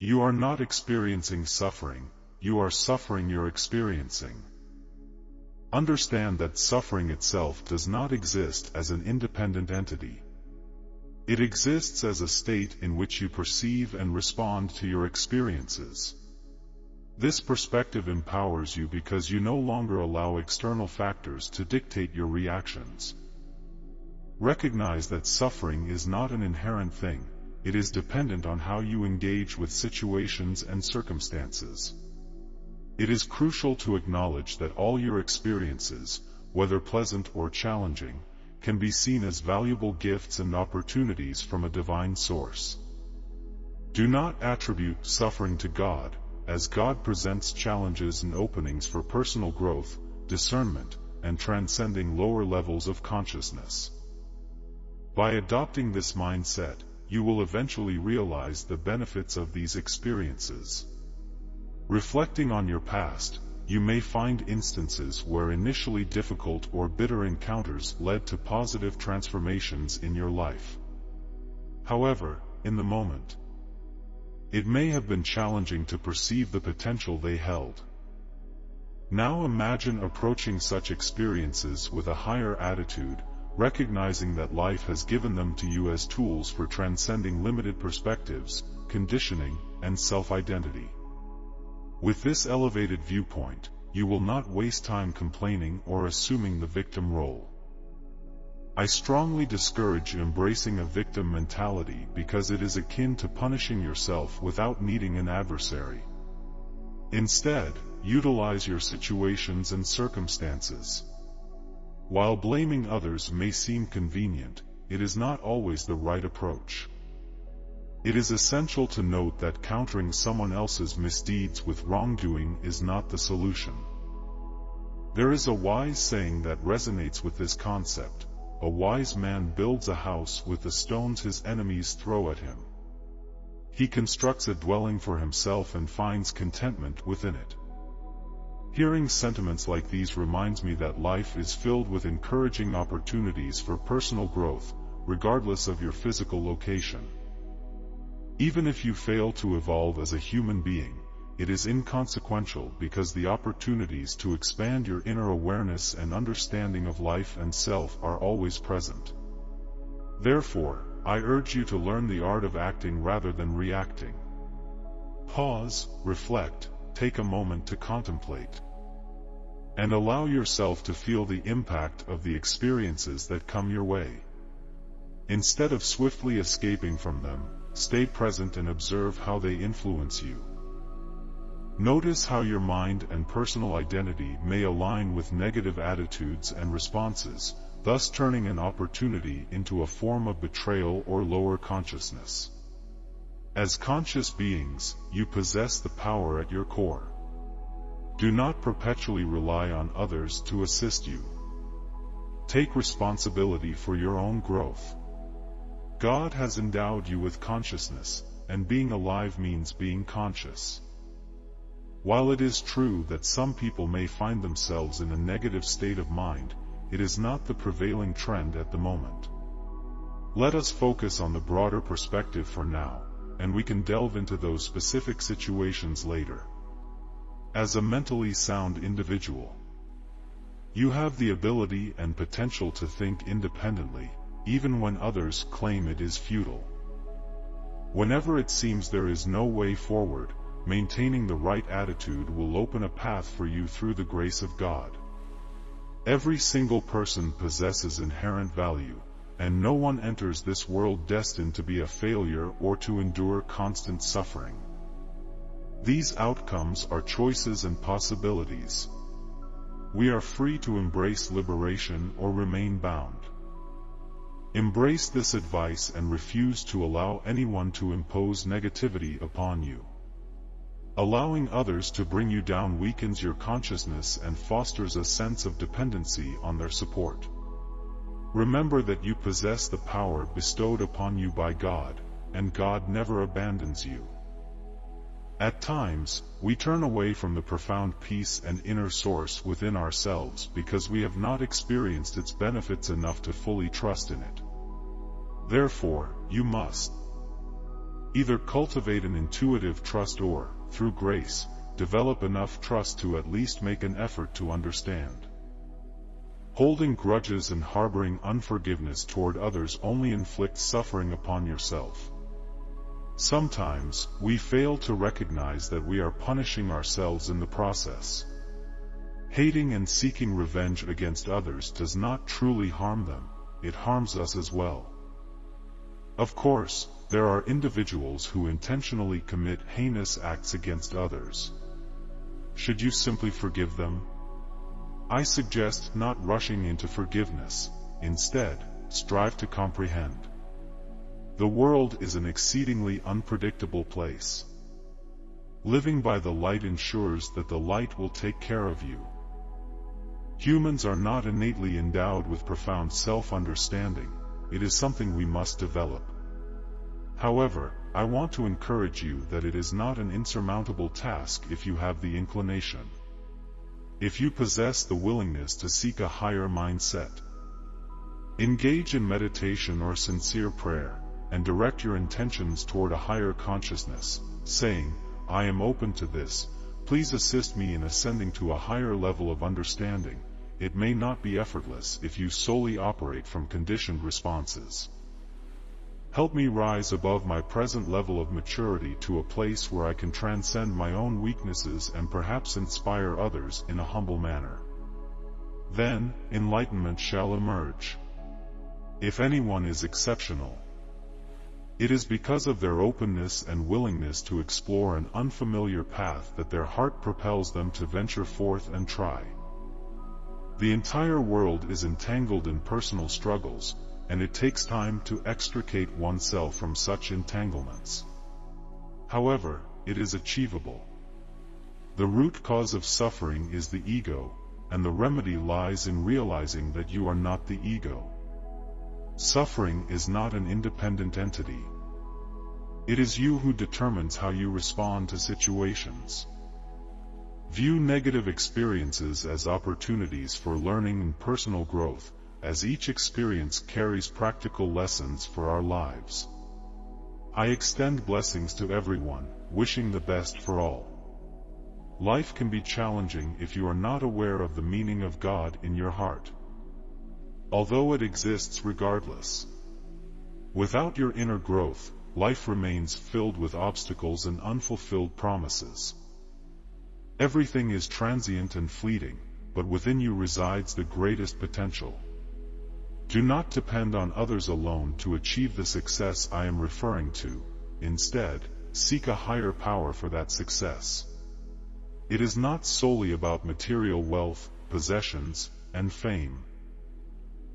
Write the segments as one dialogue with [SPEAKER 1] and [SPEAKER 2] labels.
[SPEAKER 1] You are not experiencing suffering, you are suffering you're experiencing. Understand that suffering itself does not exist as an independent entity. It exists as a state in which you perceive and respond to your experiences. This perspective empowers you because you no longer allow external factors to dictate your reactions. Recognize that suffering is not an inherent thing, it is dependent on how you engage with situations and circumstances. It is crucial to acknowledge that all your experiences, whether pleasant or challenging, can be seen as valuable gifts and opportunities from a divine source. Do not attribute suffering to God, as God presents challenges and openings for personal growth, discernment, and transcending lower levels of consciousness. By adopting this mindset, you will eventually realize the benefits of these experiences. Reflecting on your past, you may find instances where initially difficult or bitter encounters led to positive transformations in your life. However, in the moment, it may have been challenging to perceive the potential they held. Now imagine approaching such experiences with a higher attitude, recognizing that life has given them to you as tools for transcending limited perspectives, conditioning, and self-identity. With this elevated viewpoint, you will not waste time complaining or assuming the victim role. I strongly discourage embracing a victim mentality because it is akin to punishing yourself without needing an adversary. Instead, utilize your situations and circumstances. While blaming others may seem convenient, it is not always the right approach. It is essential to note that countering someone else's misdeeds with wrongdoing is not the solution. There is a wise saying that resonates with this concept: a wise man builds a house with the stones his enemies throw at him. He constructs a dwelling for himself and finds contentment within it. Hearing sentiments like these reminds me that life is filled with encouraging opportunities for personal growth, regardless of your physical location. Even if you fail to evolve as a human being, it is inconsequential because the opportunities to expand your inner awareness and understanding of life and self are always present. Therefore, I urge you to learn the art of acting rather than reacting. Pause, reflect, take a moment to contemplate, and allow yourself to feel the impact of the experiences that come your way. Instead of swiftly escaping from them, stay present and observe how they influence you. Notice how your mind and personal identity may align with negative attitudes and responses, thus turning an opportunity into a form of betrayal or lower consciousness. As conscious beings, you possess the power at your core. Do not perpetually rely on others to assist you. Take responsibility for your own growth. God has endowed you with consciousness, and being alive means being conscious. While it is true that some people may find themselves in a negative state of mind, it is not the prevailing trend at the moment. Let us focus on the broader perspective for now, and we can delve into those specific situations later. As a mentally sound individual, you have the ability and potential to think independently, even when others claim it is futile. Whenever it seems there is no way forward, maintaining the right attitude will open a path for you through the grace of God. Every single person possesses inherent value, and no one enters this world destined to be a failure or to endure constant suffering. These outcomes are choices and possibilities. We are free to embrace liberation or remain bound. Embrace this advice and refuse to allow anyone to impose negativity upon you. Allowing others to bring you down weakens your consciousness and fosters a sense of dependency on their support. Remember that you possess the power bestowed upon you by God, and God never abandons you. At times, we turn away from the profound peace and inner source within ourselves because we have not experienced its benefits enough to fully trust in it. Therefore, you must Either cultivate an intuitive trust or, through grace, develop enough trust to at least make an effort to understand. Holding grudges and harboring unforgiveness toward others only inflicts suffering upon yourself. Sometimes, we fail to recognize that we are punishing ourselves in the process. Hating and seeking revenge against others does not truly harm them, it harms us as well. Of course, there are individuals who intentionally commit heinous acts against others. Should you simply forgive them? I suggest not rushing into forgiveness. Instead, strive to comprehend. The world is an exceedingly unpredictable place. Living by the light ensures that the light will take care of you. Humans are not innately endowed with profound self-understanding. It is something we must develop. However, I want to encourage you that it is not an insurmountable task if you have the inclination. If you possess the willingness to seek a higher mindset. Engage in meditation or sincere prayer, and direct your intentions toward a higher consciousness, saying, I am open to this, please assist me in ascending to a higher level of understanding. It may not be effortless if you solely operate from conditioned responses. Help me rise above my present level of maturity to a place where I can transcend my own weaknesses and perhaps inspire others in a humble manner. Then, enlightenment shall emerge. If anyone is exceptional, it is because of their openness and willingness to explore an unfamiliar path that their heart propels them to venture forth and try. The entire world is entangled in personal struggles, and it takes time to extricate oneself from such entanglements. However, it is achievable. The root cause of suffering is the ego, and the remedy lies in realizing that you are not the ego. Suffering is not an independent entity. It is you who determines how you respond to situations. View negative experiences as opportunities for learning and personal growth, as each experience carries practical lessons for our lives. I extend blessings to everyone, wishing the best for all. Life can be challenging if you are not aware of the meaning of God in your heart. Although it exists regardless. Without your inner growth, life remains filled with obstacles and unfulfilled promises. Everything is transient and fleeting, but within you resides the greatest potential. Do not depend on others alone to achieve the success I am referring to. Instead, seek a higher power for that success. It is not solely about material wealth, possessions, and fame,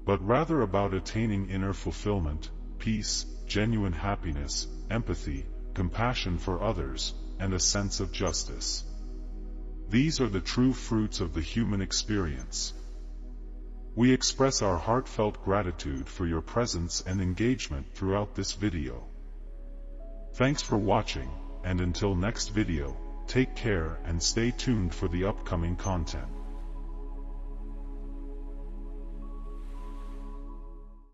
[SPEAKER 1] but rather about attaining inner fulfillment, peace, genuine happiness, empathy, compassion for others, and a sense of justice. These are the true fruits of the human experience. We express our heartfelt gratitude for your presence and engagement throughout this video. Thanks for watching, and until next video, take care and stay tuned for the upcoming content.